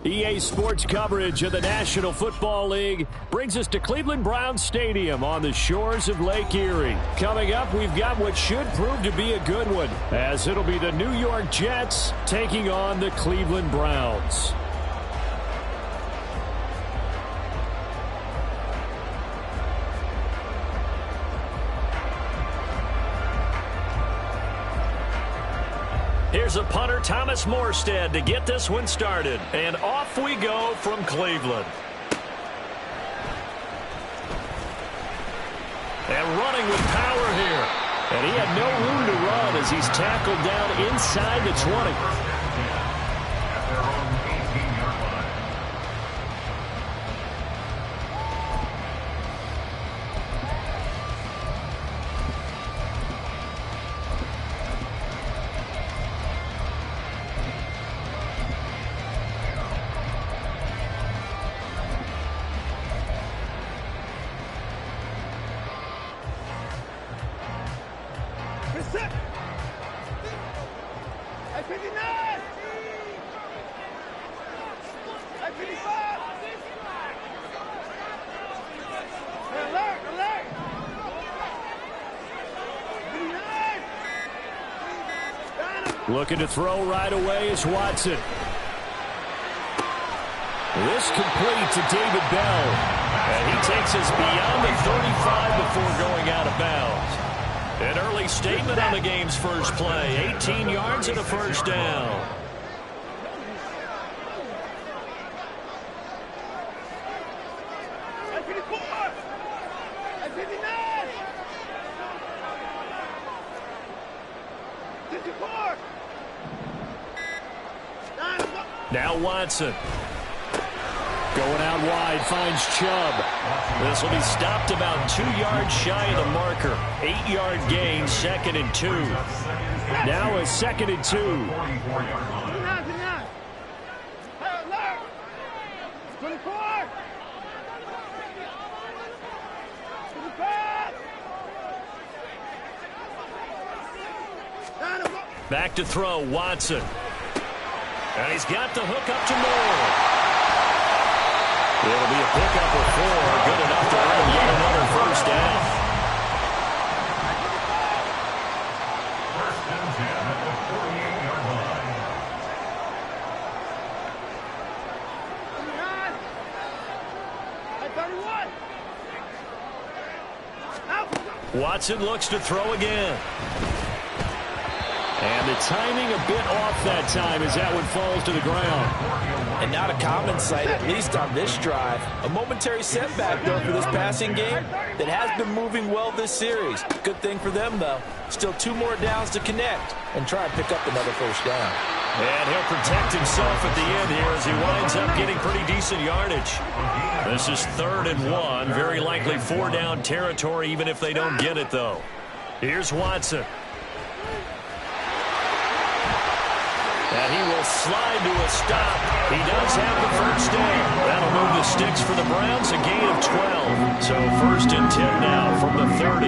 EA Sports coverage of the National Football League brings us to Cleveland Browns Stadium on the shores of Lake Erie. Coming up, we've got what should prove to be a good one, as it'll be the New York Jets taking on the Cleveland Browns. Here's a punter, Thomas Morstead, to get this one started. And off we go from Cleveland. And running with power here. And he had no room to run as he's tackled down inside the 20. Looking to throw right away is Watson. This complete to David Bell. And he takes us beyond the 35 before going out of bounds. An early statement on the game's first play. 18 yards and a first down. Now Watson. Going out wide, finds Chubb. This will be stopped about 2 yards shy of the marker. 8-yard gain, 2nd and 2. Now a 2nd and 2. Back to throw, Watson. And he's got the hook up to Moore. It'll be a pickup of 4. Good enough to earn yet another first down. First and 10 at the 48-yard line. Watson looks to throw again. And the timing a bit off that time as that one falls to the ground. And not a common sight, at least on this drive. A momentary setback, though, for this passing game that has been moving well this series. Good thing for them, though. Still 2 more downs to connect and try and pick up another first down. And he'll protect himself at the end here as he winds up getting pretty decent yardage. This is 3rd and 1. Very likely 4-down territory, even if they don't get it, though. Here's Watson. And he will slide to a stop. He does have the first down. That'll move the sticks for the Browns, a gain of 12. So 1st and 10 now from the 30.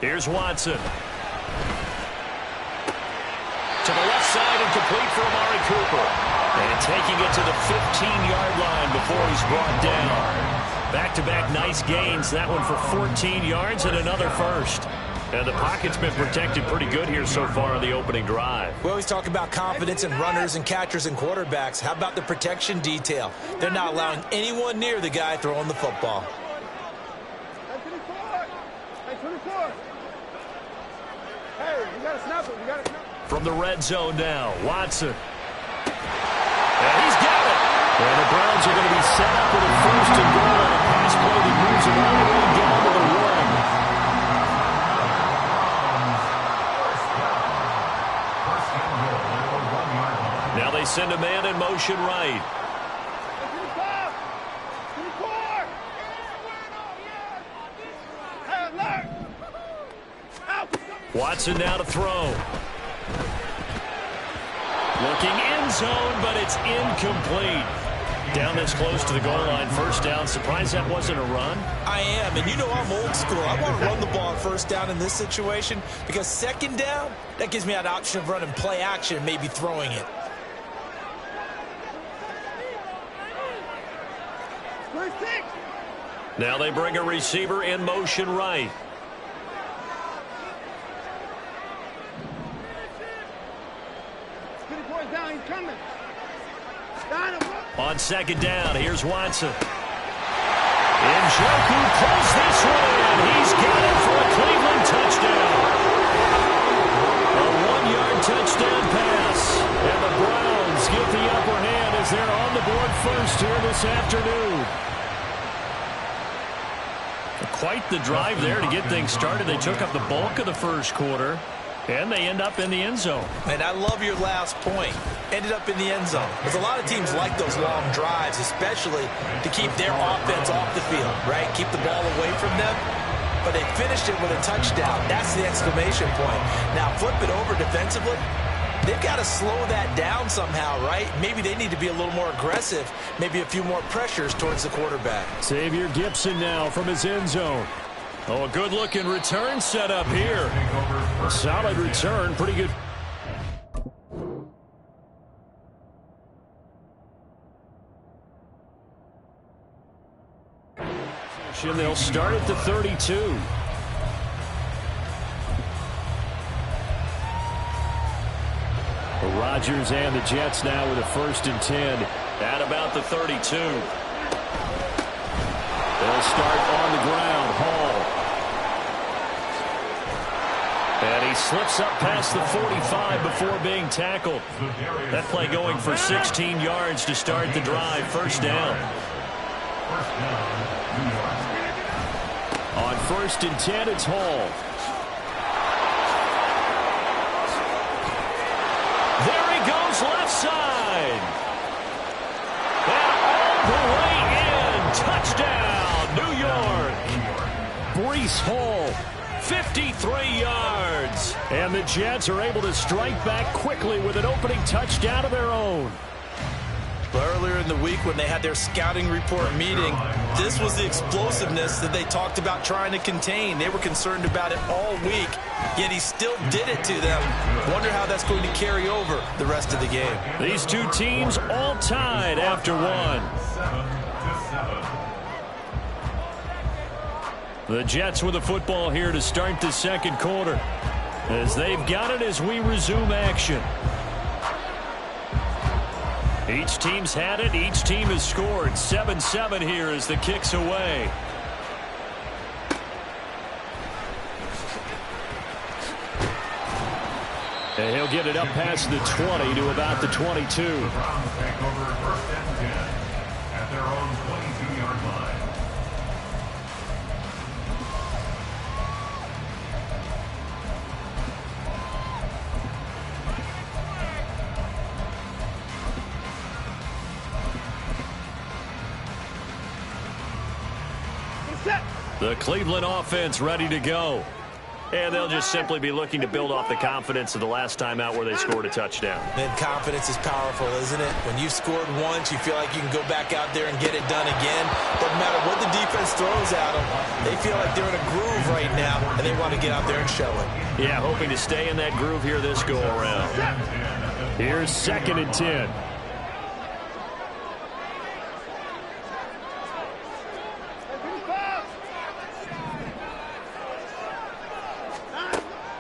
Here's Watson. To the left side and complete for Amari Cooper. And taking it to the 15-yard line before he's brought down. Back-to-back nice gains. That one for 14 yards and another first. And the pocket's been protected pretty good here so far on the opening drive. We always talk about confidence in runners and catchers and quarterbacks. How about the protection detail? They're not allowing anyone near the guy throwing the football. From the red zone now, Watson. And he's got it. And the Browns are going to be set up with a 1st and goal on a pass play that moves them all the way down to the 1. Now they send a man in motion right. Watson now to throw. Looking end zone, but it's incomplete. Down this close to the goal line, first down. Surprised that wasn't a run? I am, and you know I'm old school. I want to run the ball on first down in this situation because second down, that gives me an option of running play action and maybe throwing it. Now they bring a receiver in motion right. Down, he's coming. On second down, here's Watson. Njoku pulls this one, and he's got it for a Cleveland touchdown. A 1-yard touchdown pass, and the Browns get the upper hand as they're on the board first here this afternoon. Quite the drive there to get things started. They took up the bulk of the first quarter, and they end up in the end zone. And I love your last point. Ended up in the end zone. Because a lot of teams like those long drives, especially to keep their offense off the field, right? Keep the ball away from them. But they finished it with a touchdown. That's the exclamation point. Now flip it over defensively. They've got to slow that down somehow, right? Maybe they need to be a little more aggressive. Maybe a few more pressures towards the quarterback. Xavier Gipson now from his end zone. Oh, a good-looking return set up here. A solid return, pretty good. They'll start at the 32. Rodgers and the Jets now with a 1st and 10 at about the 32. They'll start on the ground. Hall. And he slips up past the 45 before being tackled. That play going for 16 yards to start the drive. First down. On 1st and 10, it's Hall. There he goes, left side. And all the way in. Touchdown, New York. Breece Hall, 53 yards. And the Jets are able to strike back quickly with an opening touchdown of their own. Earlier in the week when they had their scouting report meeting, this was the explosiveness that they talked about trying to contain. They were concerned about it all week, yet he still did it to them. Wonder how that's going to carry over the rest of the game. These two teams all tied after one. The Jets with the football here to start the second quarter, as they've got it as we resume action. Each team's had it. Each team has scored. 7-7 here as the kick's away. And he'll get it up past the 20 to about the 22. The Browns take over 1st and 10 at their own 22-yard line. The Cleveland offense ready to go. And they'll just simply be looking to build off the confidence of the last time out where they scored a touchdown. And confidence is powerful, isn't it? When you've scored once, you feel like you can go back out there and get it done again. Doesn't matter what the defense throws at them. They feel like they're in a groove right now, and they want to get out there and show it. Yeah, hoping to stay in that groove here this go-around. Here's 2nd and 10.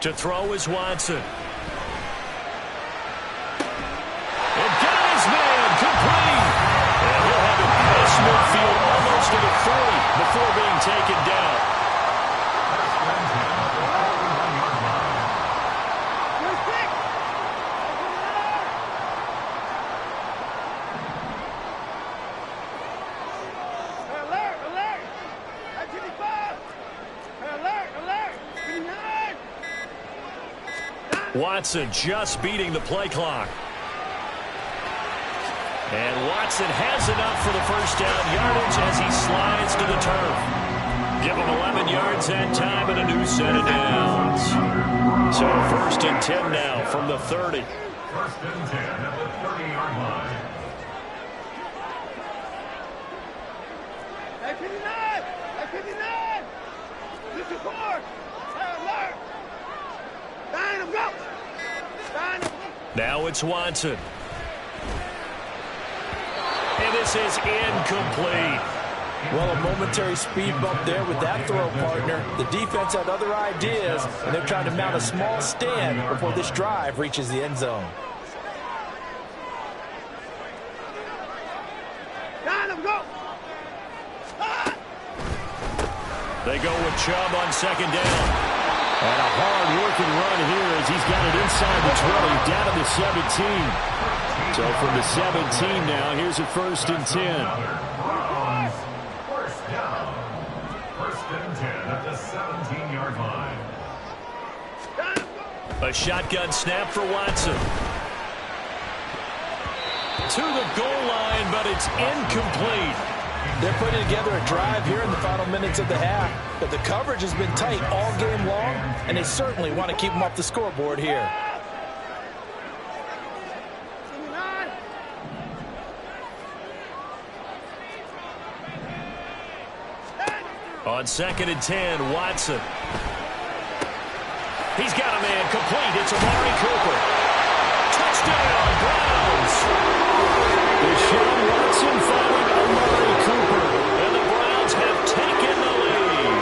To throw is Watson. And got his man complete. And he'll have it past midfield almost to the 40 before being taken down. Watson just beating the play clock. And Watson has enough for the first down yardage as he slides to the turf. Give him 11 yards that time and a new set of downs. So 1st and 10 now from the 30. First and 10 at the 30-yard line. Hey, 59! Hey, 59! This is hard! Hey, alert! Nine of go! Nine of go! Now it's Watson. And this is incomplete. Well, a momentary speed bump there with that throw, partner. The defense had other ideas, and they're trying to mount a small stand before this drive reaches the end zone. Go! They go with Chubb on second down. And a hard-working run here as he's got it inside the 20, down to the 17. So from the 17 now, here's a first and 10. Browns, first down. First and 10 at the 17-yard line. A shotgun snap for Watson. To the goal line, but it's incomplete. They're putting together a drive here in the final minutes of the half, but the coverage has been tight all game long, and they certainly want to keep them off the scoreboard here. On second and 10, Watson. He's got a man complete. It's Amari Cooper. Touchdown, Browns. Deshaun Watson following Amari Cooper. And the Browns have taken the lead.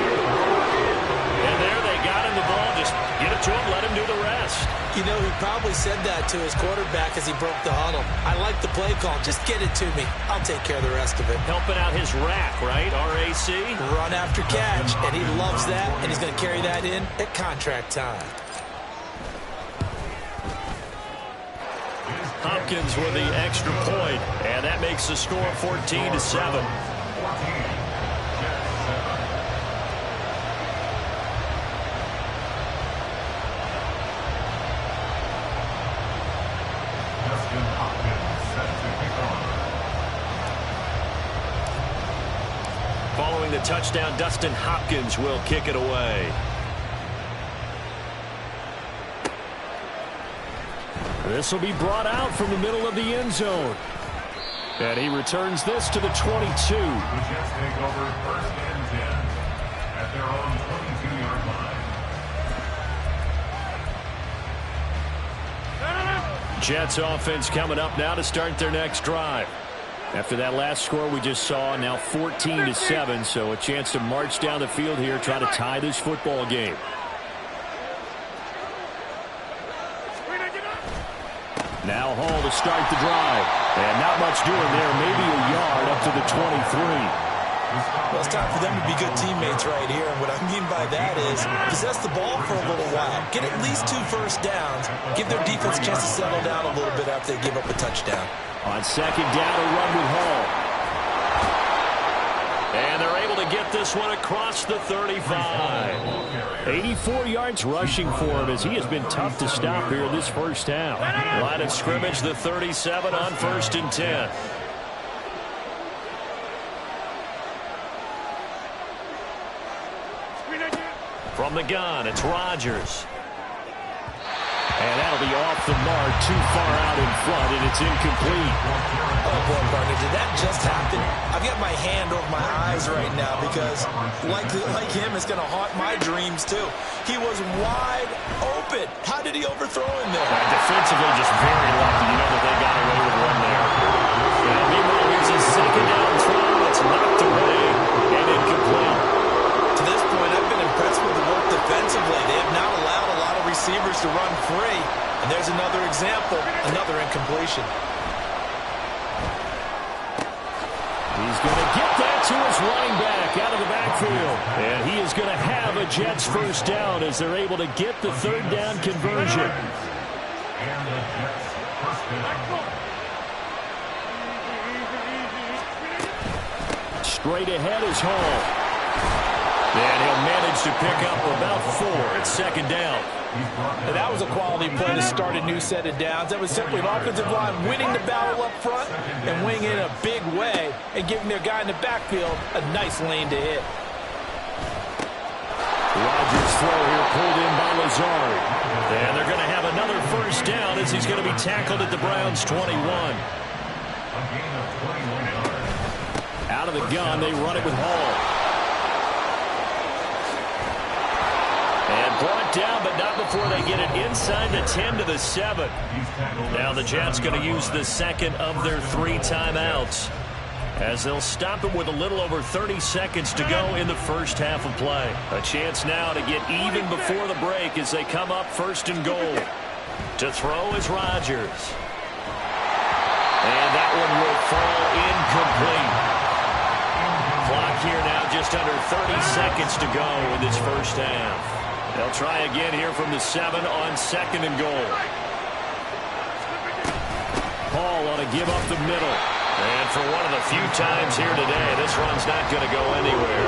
And there they got him the ball. Just get it to him, let him do the rest. You know, he probably said that to his quarterback as he broke the huddle. I like the play call. Just get it to me. I'll take care of the rest of it. Helping out his rack, right? R-A-C? Run after catch, and he loves that, and he's going to carry that in at contract time. Hopkins with the extra point, and that makes the score 14-7. Following the touchdown, Dustin Hopkins will kick it away. This will be brought out from the middle of the end zone. And he returns this to the 22. The Jets take over first and 10 at their own 22-yard line. Jets offense coming up now to start their next drive. After that last score we just saw, now 14-7, so a chance to march down the field here, try to tie this football game. Now Hall to start the drive. And not much doing there, maybe a yard up to the 23. Well, it's time for them to be good teammates right here. And what I mean by that is possess the ball for a little while. Get at least 2 first downs. Give their defense a chance to settle down a little bit after they give up a touchdown. On second down, a run with Hall. And they're able to get this one across the 35. 84 yards rushing for him as he has been tough to stop here in this first half. Line of scrimmage, the 37 on first and 10. From the gun, it's Rodgers. And that'll be off the mark, too far out in front, and it's incomplete. Oh, boy, partner, did that just happen? I've got my hand over my eyes right now because, like him, it's going to haunt my dreams, too. He was wide open. How did he overthrow him there? Defensively, just very lucky. You know that they got away with one there. And meanwhile, here's a second down throw. It's knocked away and incomplete. To this point, I've been impressed with the work defensively. They have not allowed a lot of receivers to run free. And there's another example, another incompletion. He's going to get that to his running back out of the backfield. And he is going to have a Jets first down as they're able to get the third down conversion. And the Jets first down. Straight ahead is Hall. And he'll manage to pick up about 4 at second down. And that was a quality play to start a new set of downs. That was simply an offensive line winning the battle up front and winning in a big way and giving their guy in the backfield a nice lane to hit. Rodgers' throw here pulled in by Lazard. And they're going to have another first down as he's going to be tackled at the Browns' 21. A gain of 21 yards. Out of the gun, they run it with Hall. And brought down, but not before they get it inside the 10 to the 7. Now the Jets going to use the second of their 3 timeouts, as they'll stop it with a little over 30 seconds to go in the first half of play. A chance now to get even before the break as they come up first and goal. To throw is Rodgers. And that one will fall incomplete. Clock here now just under 30 seconds to go in this first half. They'll try again here from the 7 on second and goal. Hall ought to give up the middle. And for one of the few times here today, this run's not going to go anywhere.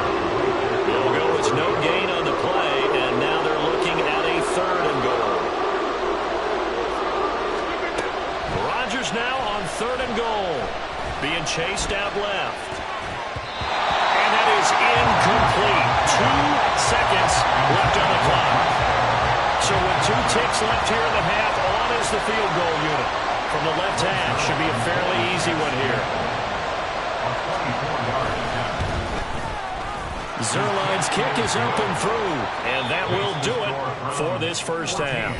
They'll go with no gain on the play, and now they're looking at a third and goal. Rodgers now on third and goal, being chased out left. And that is incomplete. 2 seconds left on the clock. So with 2 ticks left here in the half, on is the field goal unit. From the left half, should be a fairly easy one here. Zuerlein's kick is up and through, and that will do it for this first half.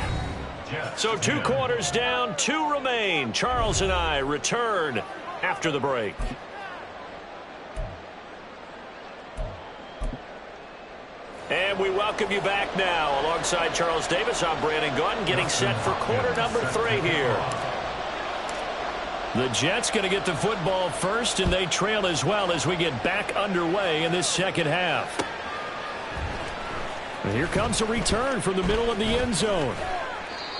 So 2 quarters down, 2 remain. Charles and I return after the break. And we welcome you back now. Alongside Charles Davis, I'm Brandon Gunn, getting set for quarter number 3 here. The Jets going to get the football first, and they trail as well as we get back underway in this second half. And here comes a return from the middle of the end zone.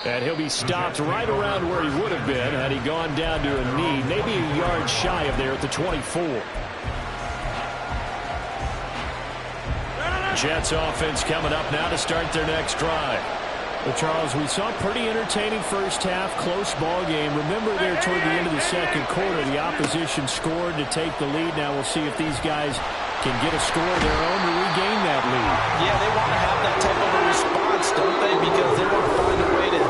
And he'll be stopped right around where he would have been had he gone down to a knee, maybe a yard shy of there at the 24. Jets offense coming up now to start their next drive. Well, Charles, we saw a pretty entertaining first half, close ball game. Remember there toward the end of the second quarter, the opposition scored to take the lead. Now we'll see if these guys can get a score of their own to regain that lead. Yeah, they want to have that type of a response, don't they? Because they want to find a way to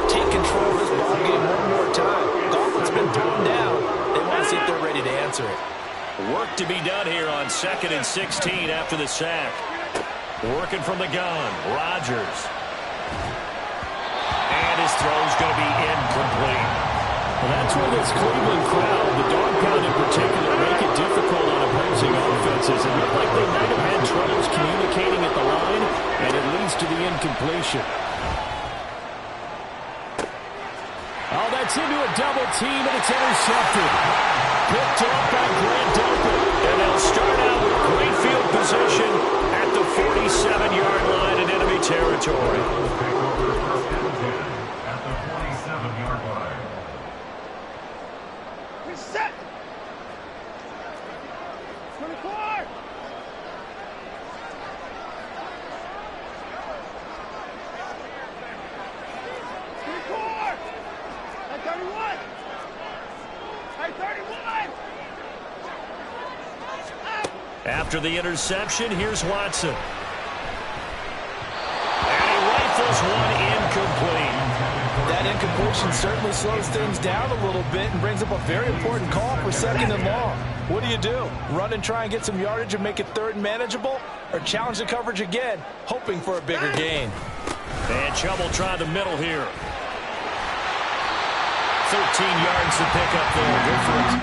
take control of this ball game one more time. Gauntlet's been thrown down. They want to see if they're ready to answer it. Work to be done here on 2nd and 16 after the sack. Working from the gun, Rodgers. And his throw's going to be incomplete. Well, that's where this Cleveland crowd, the dog pound in particular, make it difficult on opposing offenses. It looked like they might have had troubles communicating at the line, and it leads to the incompletion. Oh, that's into a double team, and it's intercepted. Picked up by Grant Delpit. And they'll start out with great field position at the 47-yard line in enemy territory. At the 47-yard line. Reset. 24. At 31. At 31. After the interception, here's Watson. And he rifles one incomplete. That incompletion certainly slows things down a little bit and brings up a very important call for 2nd and long. What do? Run and try and get some yardage and make it 3rd and manageable? Or challenge the coverage again, hoping for a bigger gain? And Chubb will try the middle here. 13 yards to pick up there. Good for it.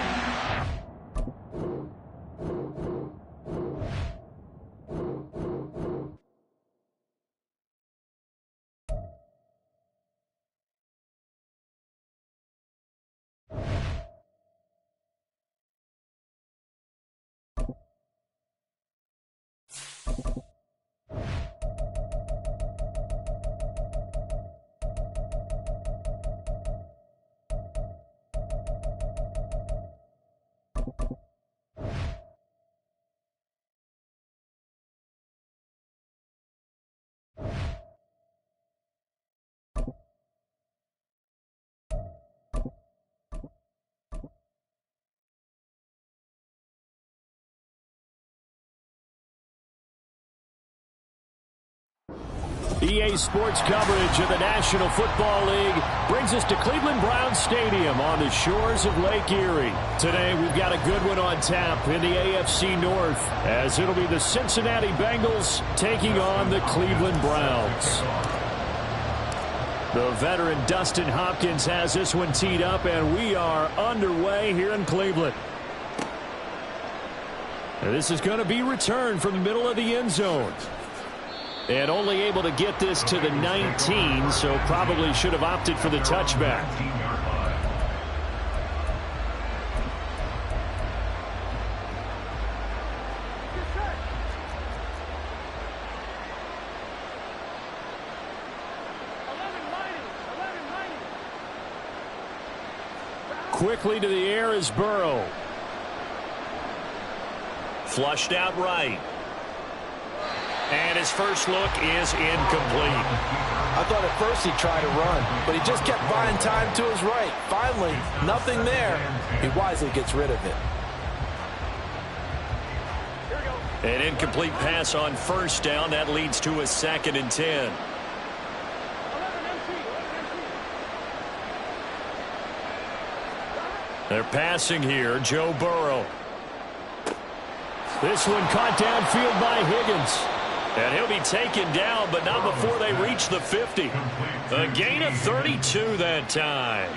EA Sports coverage of the National Football League brings us to Cleveland Browns Stadium on the shores of Lake Erie. Today, we've got a good one on tap in the AFC North, as it'll be the Cincinnati Bengals taking on the Cleveland Browns. The veteran Dustin Hopkins has this one teed up, and we are underway here in Cleveland. And this is going to be returned from the middle of the end zone. And only able to get this to the 19, so probably should have opted for the touchback. Quickly to the air is Burrow. Flushed out right. And his first look is incomplete. I thought at first he tried to run, but he just kept buying time to his right. Finally, nothing there. He wisely gets rid of it. An incomplete pass on first down. That leads to a 2nd and 10. They're passing here. Joe Burrow. This one caught downfield by Higgins. And he'll be taken down, but not before they reach the 50. A gain of 32 that time.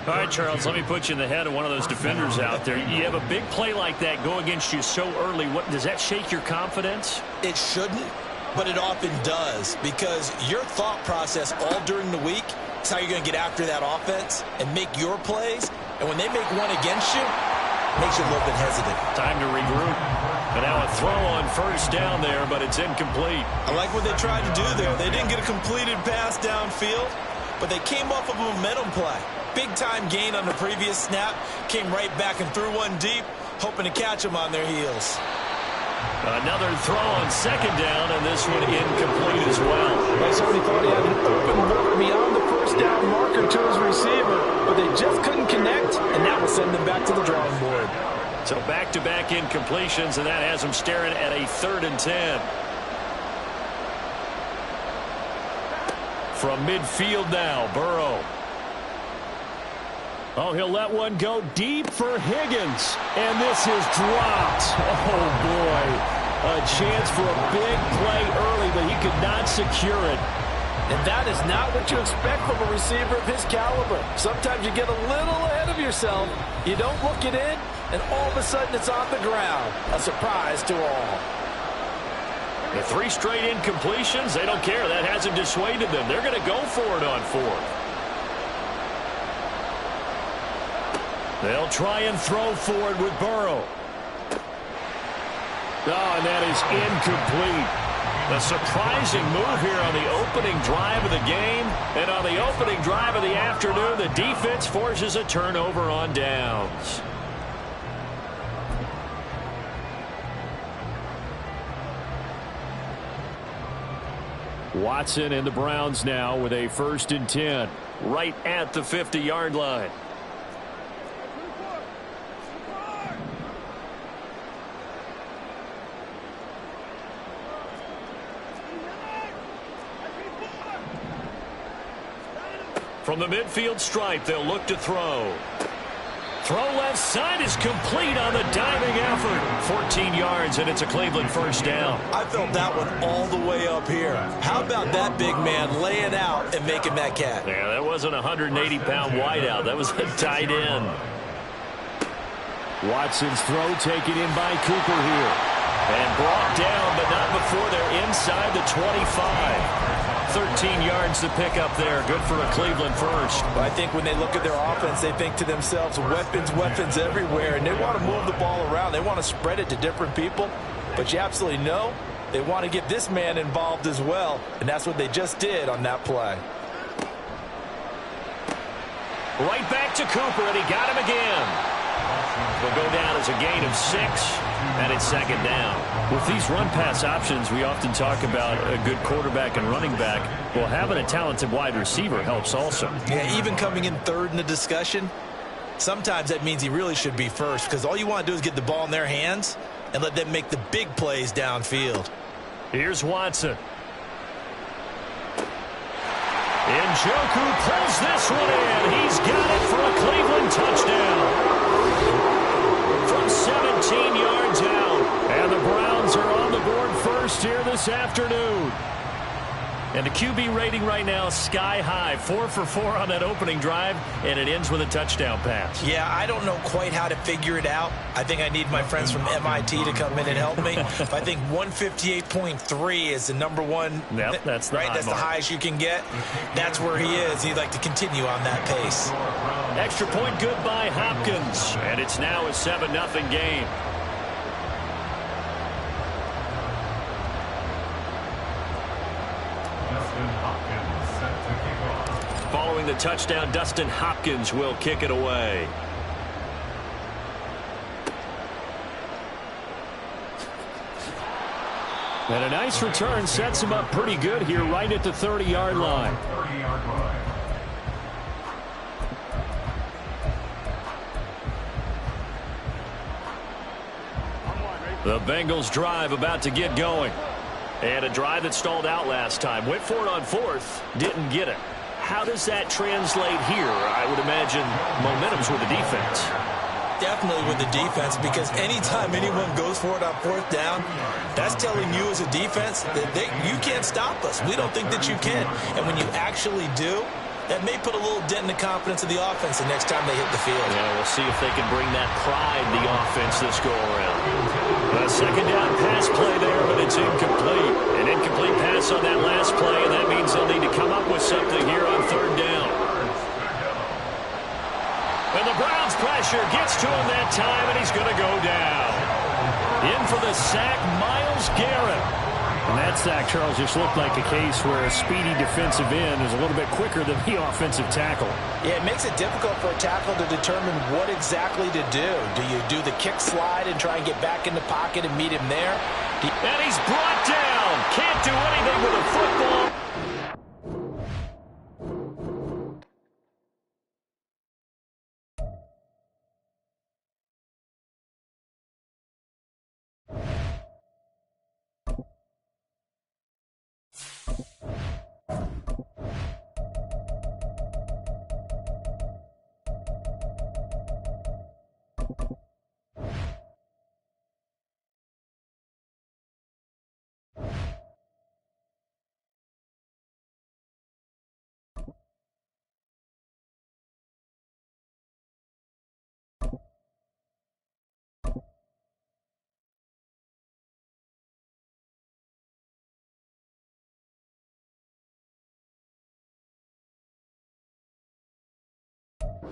All right, Charles, let me put you in the head of one of those defenders out there. You have a big play like that go against you so early. What does that shake your confidence? It shouldn't, but it often does, because your thought process all during the week is how you're going to get after that offense and make your plays. And when they make one against you, it makes you a little bit hesitant. Time to regroup. And now a throw on first down there, but it's incomplete. I like what they tried to do there. They didn't get a completed pass downfield, but they came off of a momentum play. Big-time gain on the previous snap. Came right back and threw one deep, hoping to catch them on their heels. Another throw on second down, and this one incomplete as well. They certainly thought he had an open look beyond the first down marker to his receiver, but they just couldn't connect, and that will send them back to the drawing board. So back-to-back incompletions, and that has them staring at a 3rd and 10. From midfield now, Burrow. Oh, he'll let one go deep for Higgins. And this is dropped. Oh, boy. A chance for a big play early, but he could not secure it. And that is not what you expect from a receiver of his caliber. Sometimes you get a little ahead of yourself. You don't look it in, and all of a sudden it's on the ground. A surprise to all. The 3 straight incompletions, they don't care. That hasn't dissuaded them. They're going to go for it on 4th. They'll try and throw forward with Burrow. Oh, and that is incomplete. A surprising move here on the opening drive of the game. And on the opening drive of the afternoon, the defense forces a turnover on downs. Watson and the Browns now with a 1st and 10. Right at the 50-yard line. From the midfield stripe, they'll look to throw. Throw left side is complete on the diving effort. 14 yards, and it's a Cleveland first down. I felt that one all the way up here. How about that big man laying out and making that catch? Yeah, that wasn't a 180-pound wideout. That was a tight end. Watson's throw taken in by Cooper here. And brought down, but not before they're inside the 25. 13 yards to pick up there. Good for a Cleveland first. But I think when they look at their offense, they think to themselves, weapons everywhere, and they want to move the ball around. They want to spread it to different people. But you absolutely know they want to get this man involved as well, and that's what they just did on that play. Right back to Cooper, and he got him again. Will go down as a gain of 6, and it's 2nd down. With these run-pass options, we often talk about a good quarterback and running back. Well, having a talented wide receiver helps also. Yeah, even coming in 3rd in the discussion, sometimes that means he really should be first, because all you want to do is get the ball in their hands and let them make the big plays downfield. Here's Watson. Njoku pulls this one in. He's got it for a Cleveland touchdown. From 17 yards out. And the Browns are on the board first here this afternoon. And the QB rating right now is sky high. 4 for 4 on that opening drive, and it ends with a touchdown pass. Yeah, I don't know quite how to figure it out. I think I need my friends from MIT to come in and help me. But I think 158.3 is the number one. Yep, that's the right. high That's mark. the highest you can get. That's where he is. He'd like to continue on that pace. Extra point good by Hopkins. And it's now a 7-0 game. Dustin Hopkins set to kick off. Following the touchdown, Dustin Hopkins will kick it away. And a nice return sets him up pretty good here right at the 30-yard line. 30-yard line. The Bengals drive about to get going. And a drive that stalled out last time. Went for it on fourth, didn't get it. How does that translate here? I would imagine momentum's with the defense. Definitely with the defense, because anytime anyone goes for it on fourth down, that's telling you as a defense that you can't stop us. We don't think that you can. And when you actually do, that may put a little dent in the confidence of the offense the next time they hit the field. Yeah, we'll see if they can bring that pride the offense this go-around. A second down pass play there, but it's incomplete. An incomplete pass on that last play, and that means they'll need to come up with something here on third down. And the Browns pressure gets to him that time, and he's going to go down. In for the sack, Myles Garrett. And that sack, Charles, just looked like a case where a speedy defensive end is a little bit quicker than the offensive tackle. Yeah, it makes it difficult for a tackle to determine what exactly to do. Do you do the kick slide and try and get back in the pocket and meet him there? And he's brought down. Can't do anything with a football.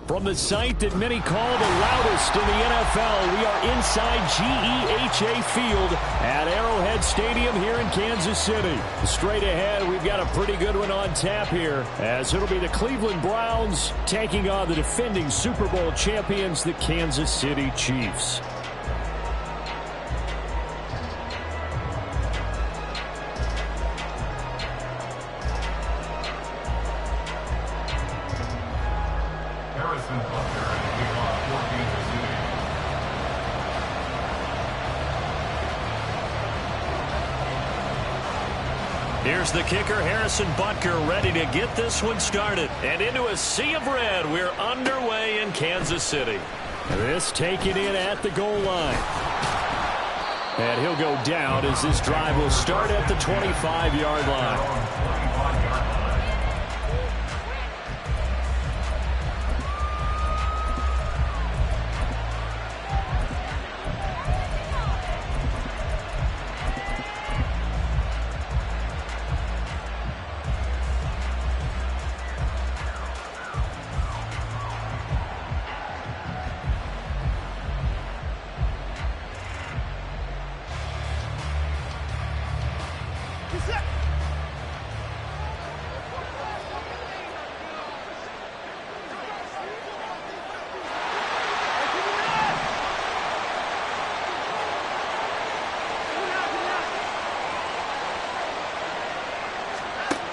From the site that many call the loudest in the NFL, we are inside GEHA Field at Arrowhead Stadium here in Kansas City. Straight ahead, we've got a pretty good one on tap here, as it'll be the Cleveland Browns taking on the defending Super Bowl champions, the Kansas City Chiefs. Harrison Butker and kickoff for Kansas City. Here's the kicker, Harrison Butker, ready to get this one started. And into a sea of red, we're underway in Kansas City. This taken in at the goal line. And he'll go down as this drive will start at the 25-yard line.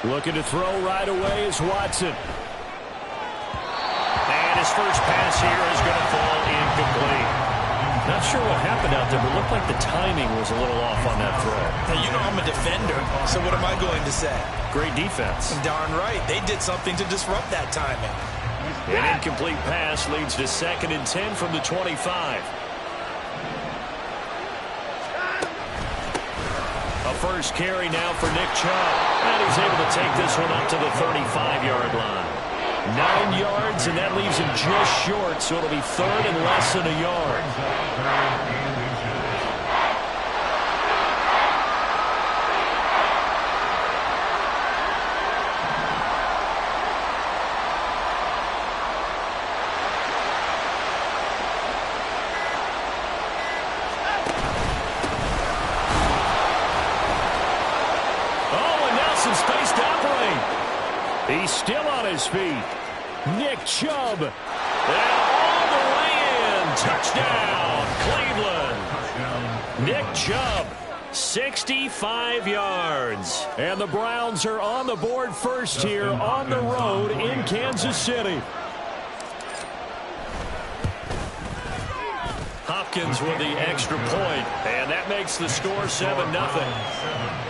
Looking to throw right away is Watson. And his first pass here is going to fall incomplete. Not sure what happened out there, but it looked like the timing was a little off on that throw. Now, you know I'm a defender, so what am I going to say? Great defense. Darn right. They did something to disrupt that timing. An incomplete pass leads to 2nd and 10 from the 25. A first carry now for Nick Chubb. And he's able to take this one up to the 35-yard line. 9 yards, and that leaves him just short, so it'll be 3rd and less than a yard. He's still on his feet. Nick Chubb. And all the way in. Touchdown, Cleveland. Nick Chubb, 65 yards. And the Browns are on the board first here on the road in Kansas City. Hopkins with the extra point. And that makes the score 7-0.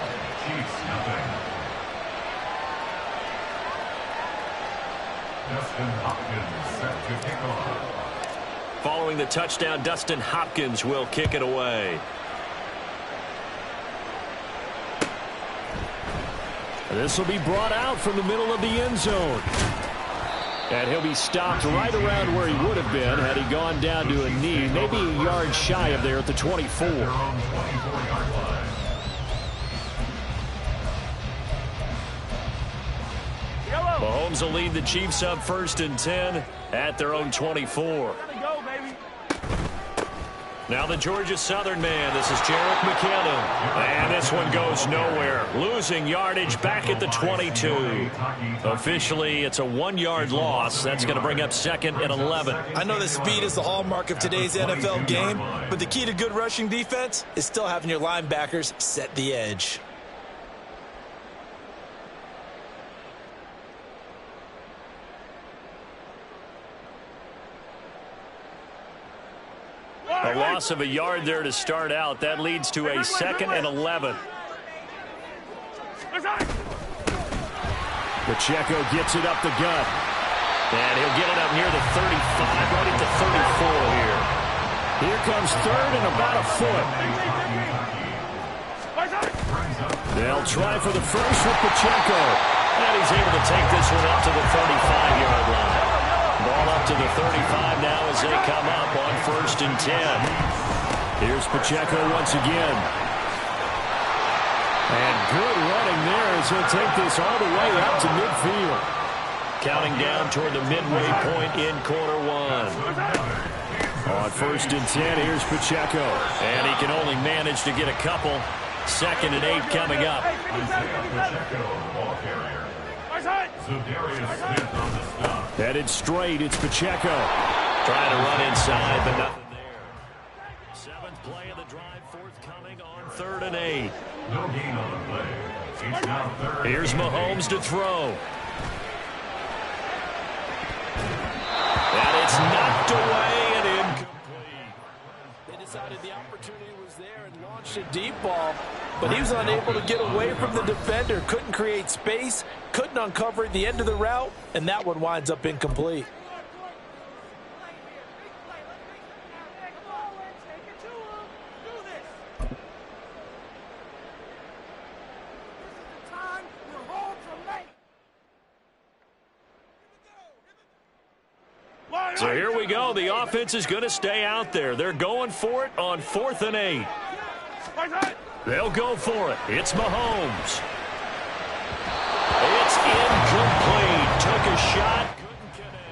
Dustin Hopkins set to kick off. Following the touchdown, Dustin Hopkins will kick it away. This will be brought out from the middle of the end zone. And he'll be stopped right around where he would have been had he gone down to a knee, maybe a yard shy of there at the 24. Mahomes will lead the Chiefs up 1st and 10 at their own 24. Now the Georgia Southern man. This is Jerick McKinnon. And this one goes nowhere. Losing yardage back at the 22. Officially, it's a 1-yard loss. That's going to bring up 2nd and 11. I know that speed is the hallmark of today's NFL game, but the key to good rushing defense is still having your linebackers set the edge. A loss of a yard there to start out. That leads to a 2nd and 11. Pacheco gets it up the gut. And he'll get it up near the 35, right at the 34 here. Here comes 3rd and about a foot. They'll try for the first with Pacheco. And he's able to take this one up to the 35-yard line. Ball up to the 35 now as they come up on 1st and 10. Here's Pacheco once again. And good running there as he'll take this all the way up to midfield. Counting down toward the midway point in quarter 1. On 1st and 10, here's Pacheco. And he can only manage to get a couple. 2nd and 8 coming up. Headed straight, it's Pacheco. Trying to run inside, but nothing there. 7th play of the drive, forthcoming on 3rd and 8. No gain on the play. It's now 3rd. Here's Mahomes to throw. And it's knocked away and incomplete. They decided the opportunity was there and launched a deep ball, but he was unable to get away from the defender. Couldn't create space, couldn't uncover the end of the route, and that one winds up incomplete. So here we go. The offense is going to stay out there. They're going for it on 4th and 8. They'll go for it. It's Mahomes. It's incomplete. Took a shot. Couldn't connect.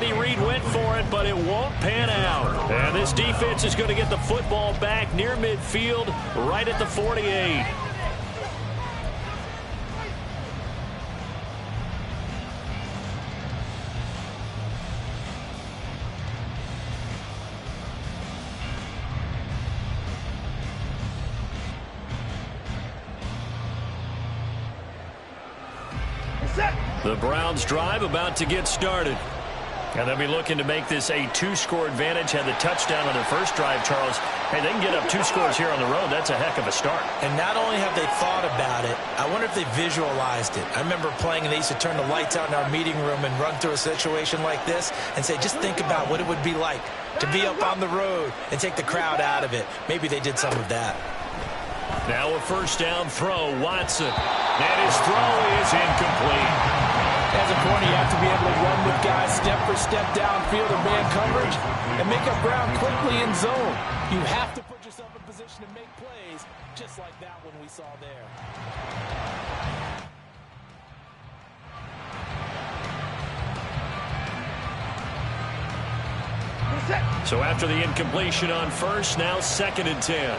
Andy Reid went for it, but it won't pan out. And this defense is going to get the football back near midfield, right at the 48. The Browns drive about to get started. And they'll be looking to make this a 2-score advantage. Had the touchdown on their first drive, Charles. Hey, they can get up 2 scores here on the road. That's a heck of a start. And not only have they thought about it, I wonder if they visualized it. I remember playing, and they used to turn the lights out in our meeting room and run through a situation like this and say, just think about what it would be like to be up on the road and take the crowd out of it. Maybe they did some of that. Now a first down throw, Watson. And his throw is incomplete. As a corner, you have to be able to run with guys step for step downfield in man coverage and make up ground quickly in zone. You have to put yourself in position to make plays, just like that one we saw there. So after the incompletion on first, now 2nd and 10.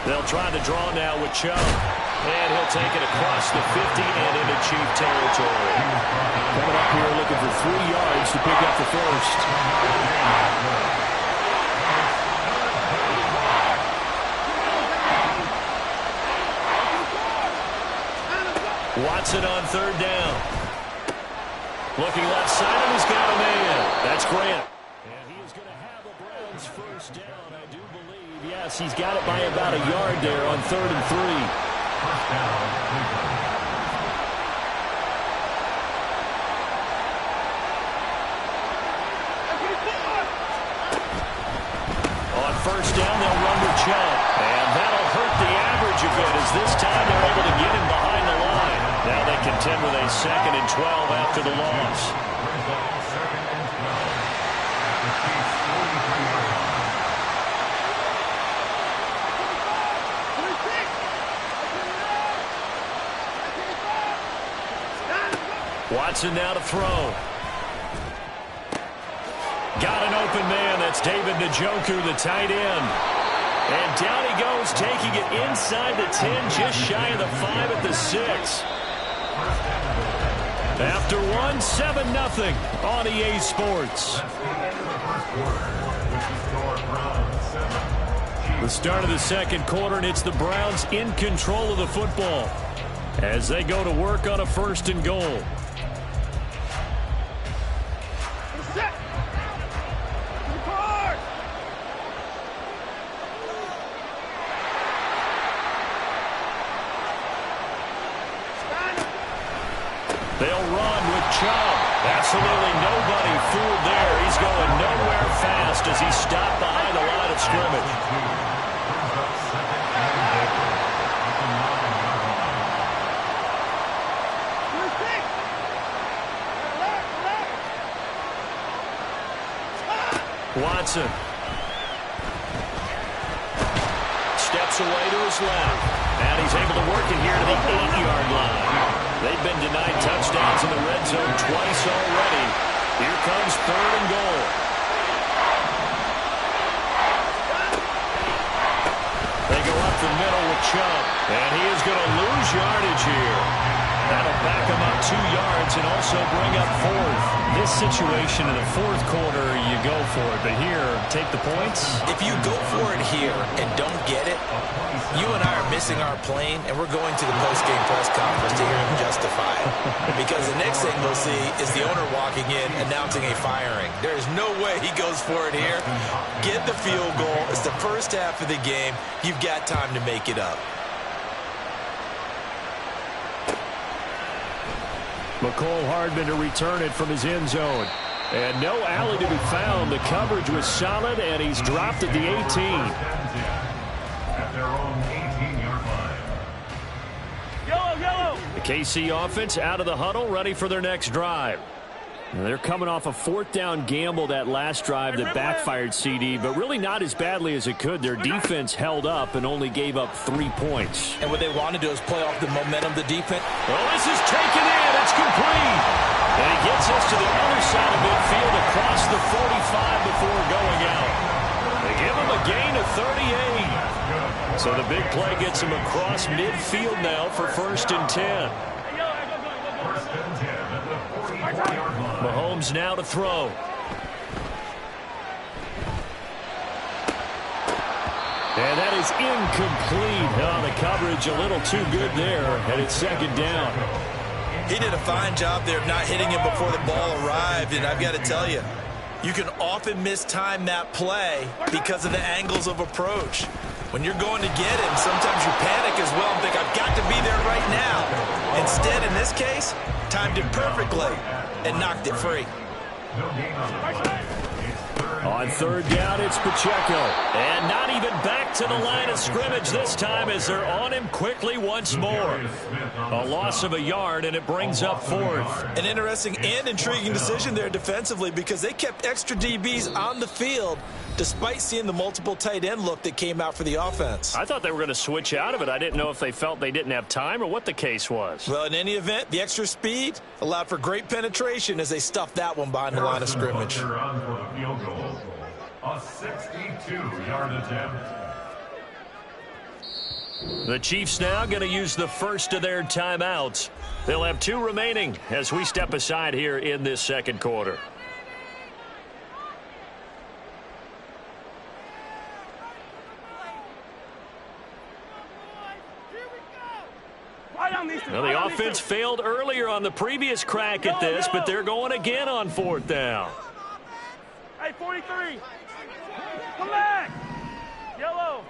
They'll try to draw now with Chubb. And he'll take it across the 50 and into Chief territory. Coming up here looking for 3 yards to pick up the first. Watson on 3rd down. Looking left side, and he's got a man. That's Grant. And he is going to have a Browns first down, I do believe. Yes, he's got it by about a yard there on 3rd and 3. First down, Cleveland. On first down, they'll run with Chubb. And that'll hurt the average a bit, as this time they're able to get him behind the line. Now they contend with a 2nd and 12 after the loss. Watson now to throw. Got an open man. That's David Njoku, the tight end. And down he goes, taking it inside the 10, just shy of the 5 at the 6. After 1, 7-0 on EA Sports. The start of the 2nd quarter, and it's the Browns in control of the football as they go to work on a 1st and goal. They'll run with Chubb. Absolutely nobody fooled there. He's going nowhere fast as he's stopped behind the line of scrimmage. Watson steps away to his left, and he's able to work it here to the 8-yard line. They've been denied touchdowns in the red zone twice already. Here comes 3rd and goal. They go up the middle with Chubb, and he is going to lose yardage here. That'll back him up 2 yards and also bring up 4th. This situation in the 4th quarter, you go for it. But here, take the points. If you go for it here and don't get it, you and I are missing our plane, and we're going to the post-game press conference to hear him justify it. Because the next thing we'll see is the owner walking in announcing a firing. There is no way he goes for it here. Get the field goal. It's the first half of the game. You've got time to make it up. McCole Hardman to return it from his end zone. And no alley to be found. The coverage was solid, and he's dropped at the 18. At their own 18-yard line. The KC offense out of the huddle, ready for their next drive. They're coming off a fourth down gamble that last drive that backfired, CD, but really not as badly as it could. Their defense held up and only gave up 3 points. And what they want to do is play off the momentum of the defense. Well, this is taken in. It's complete. And he gets us to the other side of midfield across the 45 before going out. They give him a gain of 38. So the big play gets him across midfield now for 1st and 10. First and 10 at the 44-yard line. Mahomes now to throw. And that is incomplete. Oh, the coverage a little too good there, and it's 2nd down. He did a fine job there of not hitting him before the ball arrived, and I've got to tell you, you can often mistime that play because of the angles of approach. When you're going to get him, sometimes you panic as well and think, I've got to be there right now. Instead, in this case, timed it perfectly and knocked it free. No gain on the play. It's 3rd. On 3rd down, it's Pacheco. And not even back to the line of scrimmage this time as they're on him quickly once more. A loss of a yard, and it brings up 4th. An interesting and intriguing decision there defensively because they kept extra DBs on the field despite seeing the multiple tight end look that came out for the offense. I thought they were going to switch out of it. I didn't know if they felt they didn't have time or what the case was. Well, in any event, the extra speed allowed for great penetration as they stuffed that one behind the line of scrimmage. Butler on for the field goal. A 62-yard attempt. The Chiefs now going to use the first of their timeouts. They'll have 2 remaining as we step aside here in this 2nd quarter. Well, the offense failed earlier on the previous crack at this, but they're going again on 4th down. Hey, 43. Come back. Yellow.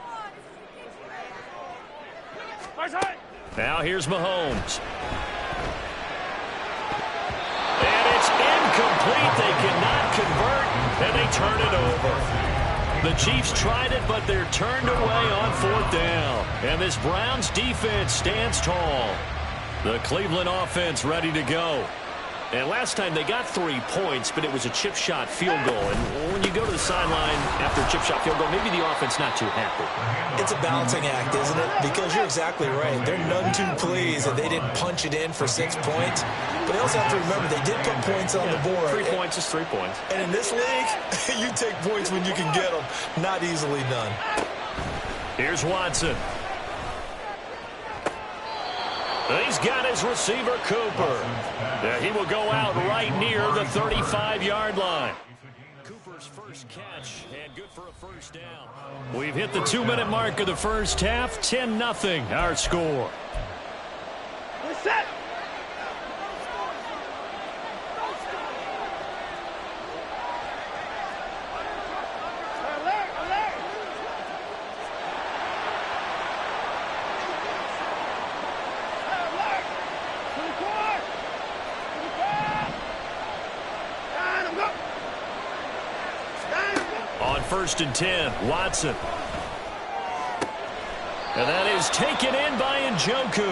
Now here's Mahomes. And it's incomplete. They cannot convert, and they turn it over. The Chiefs tried it, but they're turned away on 4th down. And this Browns defense stands tall. The Cleveland offense ready to go. And last time they got 3 points, but it was a chip shot field goal. And when you go to the sideline after a chip shot field goal, maybe the offense not too happy. It's a balancing act, isn't it? Because you're exactly right. They're none too pleased that they didn't punch it in for 6 points. But they also have to remember they did put points on the board. 3 points is 3 points. And in this league, you take points when you can get them. Not easily done. Here's Watson. He's got his receiver, Cooper. He will go out right near the 35-yard line. Cooper's first catch, and good for a 1st down. We've hit the 2-minute mark of the first half. 10-0, our score. We're set. On 1st and 10, Watson. And that is taken in by Njoku.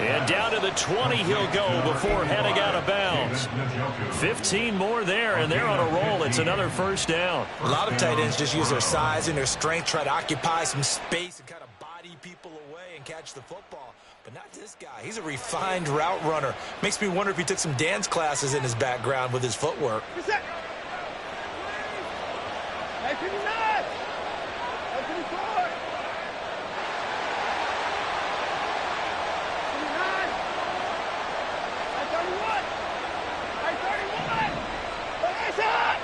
And down to the 20 he'll go before heading out of bounds. 15 more there, and they're on a roll. It's another 1st down. A lot of tight ends just use their size and their strength, try to occupy some space and kind of body people away and catch the football. But not this guy. He's a refined route runner. Makes me wonder if he took some dance classes in his background with his footwork. We're set. Hey, 59. Hey, 54. 59. Hey, 31. Hey, 31. Hey, shot.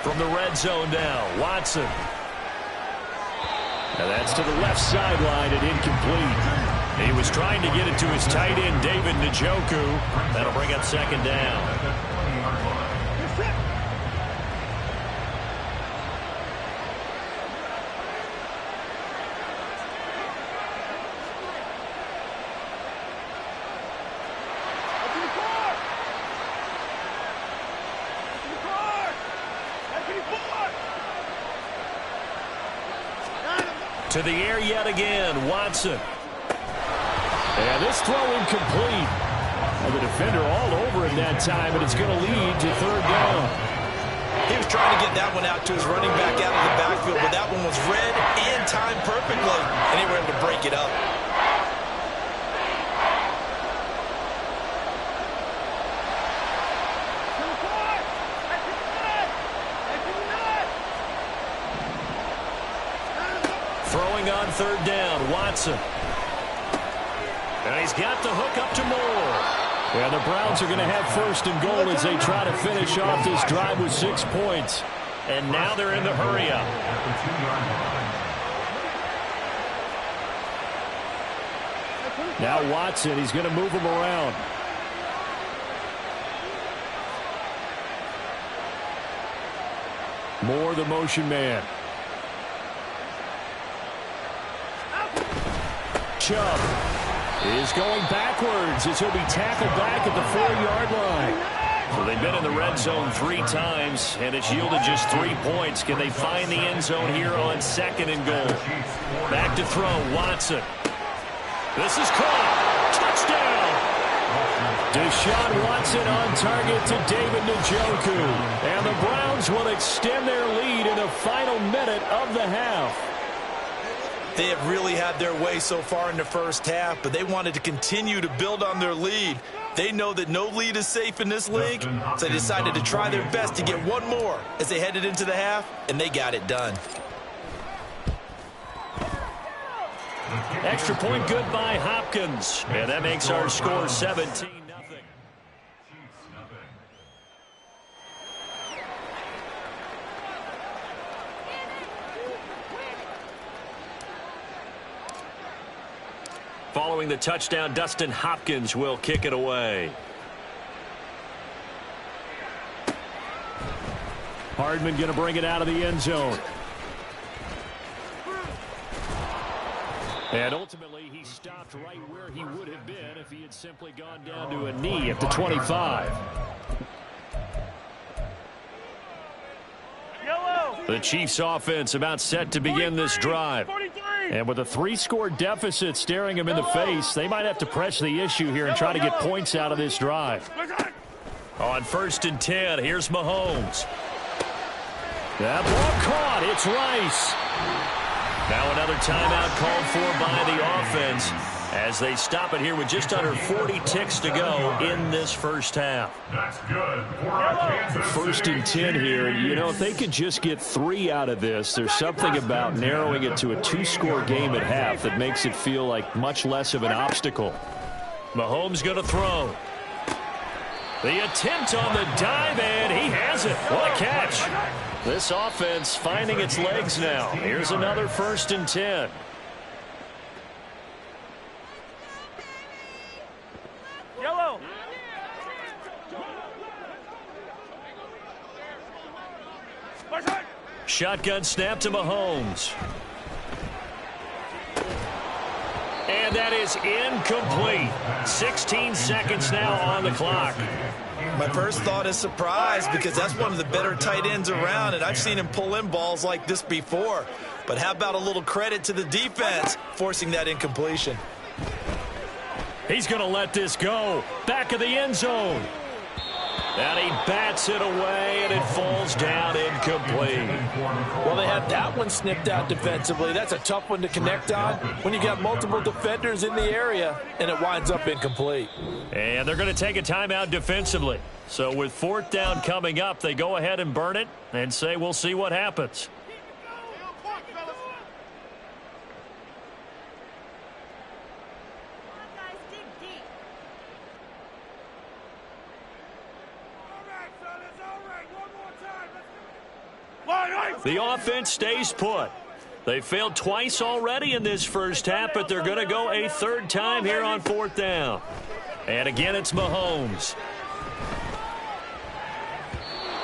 From the red zone now, Watson. And that's to the left sideline and incomplete. He was trying to get it to his tight end, David Njoku. That'll bring up 2nd down. To the air yet again, Watson. And this throw incomplete. And the defender all over him that time, and it's going to lead to third down. He was trying to get that one out to his running back out of the backfield, but that one was read and timed perfectly, and they were able to break it up. Throwing on third down, Watson. And he's got the hook up to Moore. Yeah, the Browns are going to have first and goal as they try to finish off this drive with 6 points. And now they're in the hurry-up. Now Watson, he's going to move him around. Moore, the motion man. Chubb is going backwards as he'll be tackled back at the 4-yard line. So they've been in the red zone 3 times, and it's yielded just 3 points. Can they find the end zone here on second and goal? Back to throw, Watson. This is caught. Touchdown! Deshaun Watson on target to David Njoku. And the Browns will extend their lead in the final minute of the half. They have really had their way so far in the first half, but they wanted to continue to build on their lead. They know that no lead is safe in this league, so they decided to try their best to get one more as they headed into the half, and they got it done. Extra point good by Hopkins. And that makes our score 17-0. Following the touchdown, Dustin Hopkins will kick it away. Hardman going to bring it out of the end zone. And ultimately, he stopped right where he would have been if he had simply gone down to a knee at the 25. The Chiefs offense about set to begin this drive. And with a 3-score deficit staring them in the face, they might have to press the issue here and try to get points out of this drive. On 1st and 10, here's Mahomes. That ball caught. It's Rice. Now another timeout called for by the offense as they stop it here with just under 40 ticks to go in this first half. That's good for Kansas First and 10 here. You know, if they could just get 3 out of this, there's something about narrowing it to a 2-score game at half that makes it feel like much less of an obstacle. Mahomes going to throw. The attempt on the dive, and he has it. What a catch. This offense finding its legs now. Here's another 1st and 10. Yellow. Shotgun snap to Mahomes. And that is incomplete. 16 seconds now on the clock. My first thought is surprise because that's one of the better tight ends around, and I've seen him pull in balls like this before. But how about a little credit to the defense forcing that incompletion? He's going to let this go. Back of the end zone. And he bats it away, and it falls down incomplete. Well, they had that one snipped out defensively. That's a tough one to connect on when you got multiple defenders in the area, and it winds up incomplete. And they're going to take a timeout defensively. So with 4th down coming up, they go ahead and burn it and say we'll see what happens. The offense stays put. They failed twice already in this first half, but they're going to go a 3rd time here on 4th down. And again, it's Mahomes.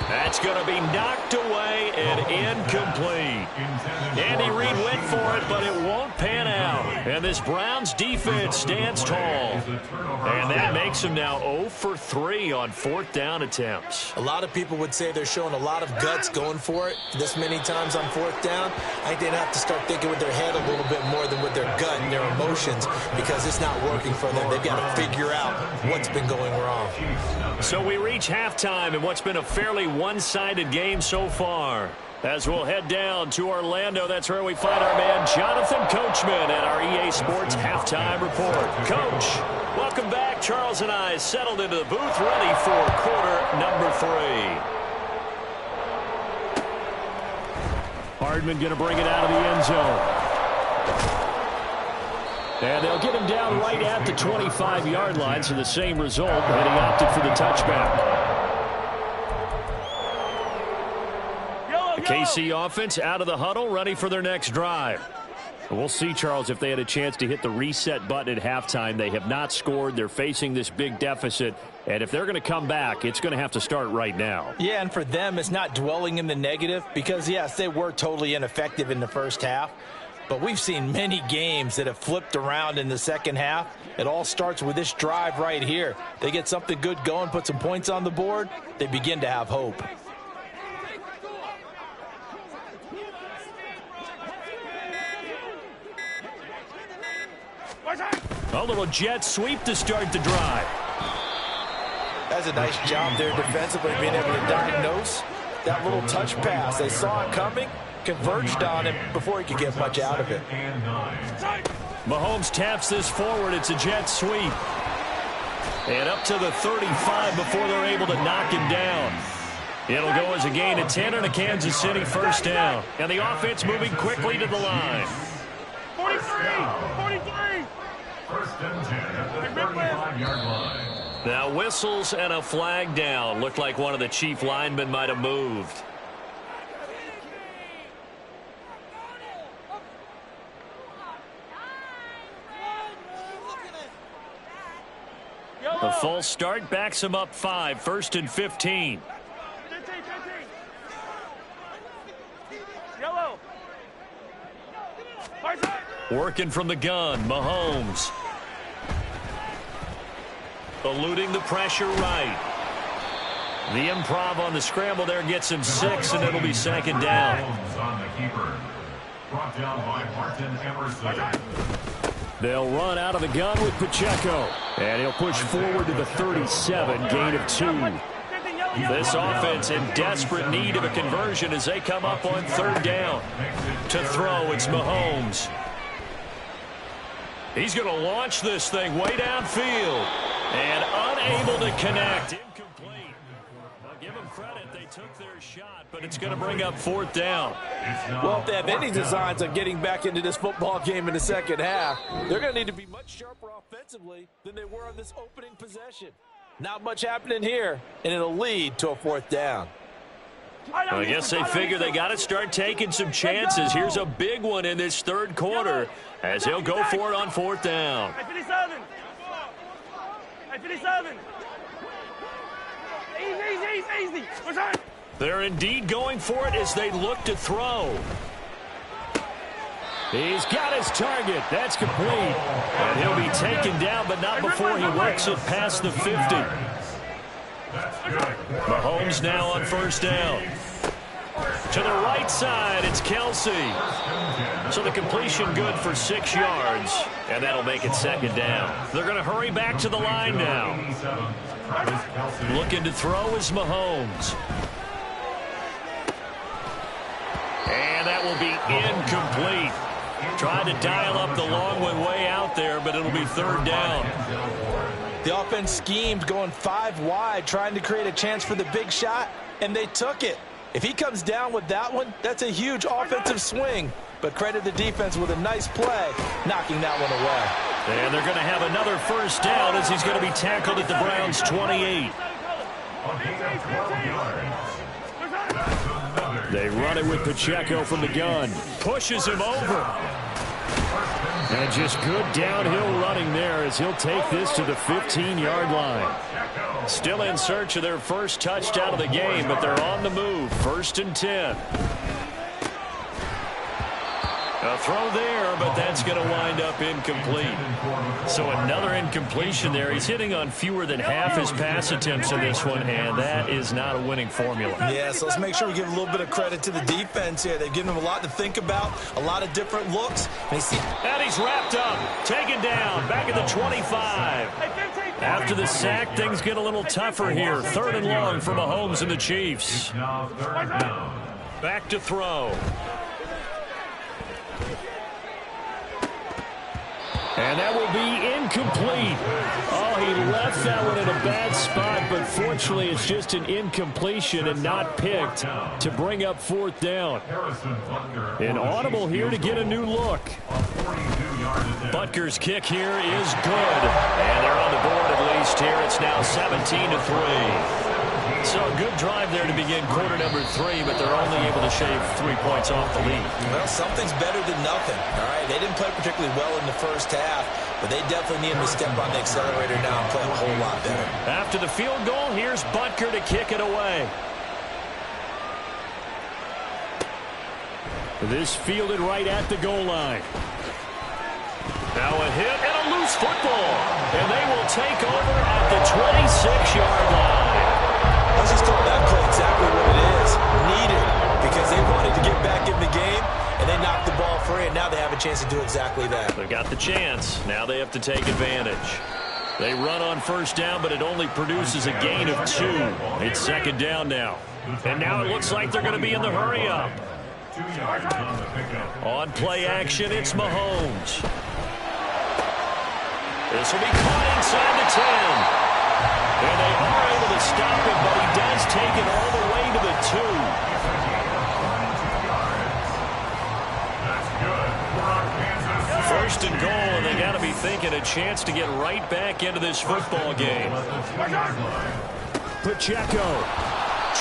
That It's going to be knocked away and incomplete. Andy Reid went for it, but it won't pan out. And this Browns defense stands tall. And that makes them now 0 for 3 on 4th down attempts. A lot of people would say they're showing a lot of guts going for it this many times on 4th down. I think they'd have to start thinking with their head a little bit more than with their gut and their emotions, because it's not working for them. They've got to figure out what's been going wrong. So we reach halftime in what's been a fairly one-sided game so far. As we'll head down to Orlando, that's where we find our man Jonathan Coachman at our EA Sports Halftime Report. Coach, welcome back. Charles and I settled into the booth, ready for quarter number 3. Hardman going to bring it out of the end zone. And they'll get him down right at the 25-yard line, so the same result, and he opted for the touchback. The KC offense out of the huddle, ready for their next drive. We'll see, Charles, if they had a chance to hit the reset button at halftime. They have not scored. They're facing this big deficit. And if they're going to come back, it's going to have to start right now. Yeah, and for them, it's not dwelling in the negative because, yes, they were totally ineffective in the first half. But we've seen many games that have flipped around in the second half. It all starts with this drive right here. They get something good going, put some points on the board, they begin to have hope. A little jet sweep to start the drive. That's a nice job there defensively, being able to diagnose that little touch pass. They saw it coming, converged on him before he could get much out of it. Mahomes taps this forward. It's a jet sweep. And up to the 35 before they're able to knock him down. It'll go as a gain of 10 and a Kansas City first down. And the offense moving quickly to the line. 43! First and 10 at the 35-yard line. Now whistles and a flag down. Looked like one of the chief linemen might have moved. The false start backs him up 5. First and 15. Yellow. Working from the gun, Mahomes. Eluding the pressure right. The improv on the scramble there gets him 6, and it'll be second down. On the keeper. Brought down by Martin Emerson. They'll run out of the gun with Pacheco. And he'll push forward to the 37, gain of 2. This offense in desperate need of a conversion as they come up on 3rd down. To throw, it's Mahomes. He's going to launch this thing way downfield. And unable to connect. Incomplete. I'll give them credit. They took their shot, but it's going to bring up 4th down. Well, if they have any designs on getting back into this football game in the second half, they're going to need to be much sharper offensively than they were on this opening possession. Not much happening here, and it'll lead to a 4th down. I guess they figure they got to start taking some chances. Here's a big one in this 3rd quarter as he'll go for it on 4th down. 57. Easy. They're indeed going for it as they look to throw. He's got his target. That's complete. And he'll be taken down, but not before he works it past the 50. Mahomes now on 1st down. To the right side, it's Kelsey. So the completion good for 6 yards, and that'll make it 2nd down. They're going to hurry back to the line now. Looking to throw is Mahomes. And that will be incomplete. Trying to dial up the long one way out there, but it'll be 3rd down. The offense schemed going 5 wide, trying to create a chance for the big shot, and they took it. If he comes down with that one, that's a huge offensive swing. But credit the defense with a nice play, knocking that one away. And they're going to have another 1st down as he's going to be tackled at the Browns' 28. They run it with Pacheco from the gun. Pushes him over. And just good downhill running there as he'll take this to the 15-yard line. Still in search of their first touchdown of the game, but they're on the move. 1st and 10. A throw there, but that's going to wind up incomplete. So another incompletion there. He's hitting on fewer than half his pass attempts in this one, and that is not a winning formula. Yeah, so let's make sure we give a little bit of credit to the defense here. They've given him a lot to think about, a lot of different looks. And he's wrapped up, taken down, back at the 25. After the sack, things get a little tougher here. 3rd and long for Mahomes and the Chiefs. Back to throw. And that will be incomplete. Oh, he left that one in a bad spot, but fortunately it's just an incompletion and not picked to bring up 4th down. An audible here to get a new look. Butker's kick here is good. And they're on the board at least here. It's now 17-3. So a good drive there to begin quarter number 3, but they're only able to shave 3 points off the lead. Well, something's better than nothing, all right? They didn't play particularly well in the first half, but they definitely need him to step on the accelerator now and play a whole lot better. After the field goal, here's Butker to kick it away. This fielded right at the goal line. Now a hit and a loose football. And they will take over at the 26-yard line. Let's just call that play exactly what it is. Needed, because they wanted to get back in the game, and they knocked the ball free, and now they have a chance to do exactly that. They've got the chance. Now they have to take advantage. They run on 1st down, but it only produces a gain of 2. It's 2nd down now. And now it looks like they're going to be in the hurry-up. On play action, it's Mahomes. This will be caught inside the 10. And they are able to stop it, but he does take it all the way to the 2. 1st and goal, and they got to be thinking a chance to get right back into this football game. Pacheco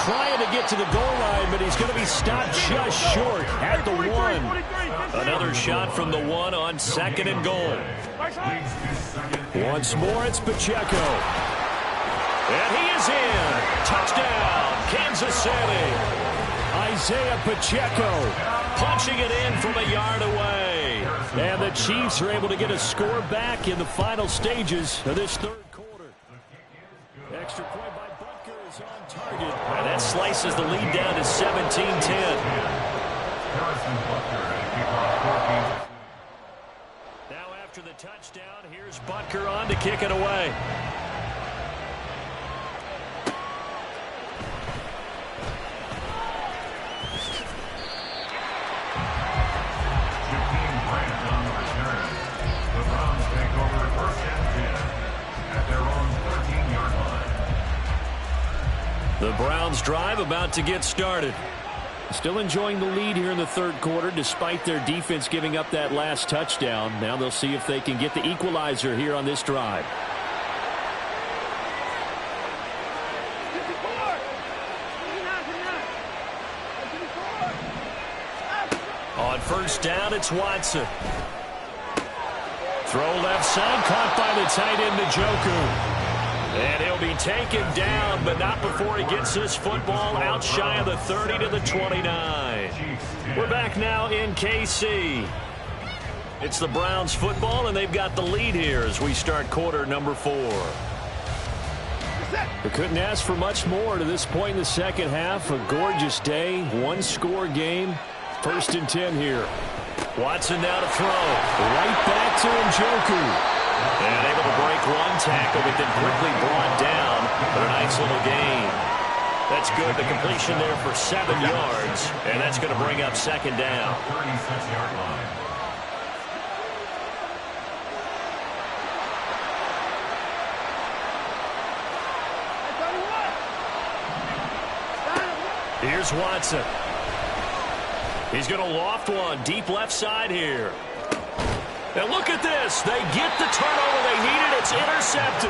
trying to get to the goal line, but he's going to be stopped just short at the 1. Another shot from the 1 on 2nd and goal. Once more, it's Pacheco. And he is in. Touchdown, Kansas City. Isaiah Pacheco punching it in from a yard away. And the Chiefs are able to get a score back in the final stages of this 3rd quarter. Extra point by Butker is on target. And that slices the lead down to 17-10. Now after the touchdown, here's Butker on to kick it away. The Browns drive about to get started. Still enjoying the lead here in the 3rd quarter despite their defense giving up that last touchdown. Now they'll see if they can get the equalizer here on this drive. On 1st down, it's Watson. Throw left side, caught by the tight end, Njoku. And he'll be taken down, but not before he gets this football out shy of the 30 to the 29. We're back now in KC. It's the Browns football, and they've got the lead here as we start quarter number 4. They couldn't ask for much more to this point in the 2nd half. A gorgeous day, 1-score game. 1st and 10 here. Watson now to throw. Right back to Njoku. And able to break 1 tackle, but then quickly brought down for a nice little gain. That's good. The completion there for 7 yards, and that's going to bring up 2nd down. 36-yard line. Here's Watson. He's going to loft one deep left side here. And look at this. They get the turnover they needed. It's intercepted.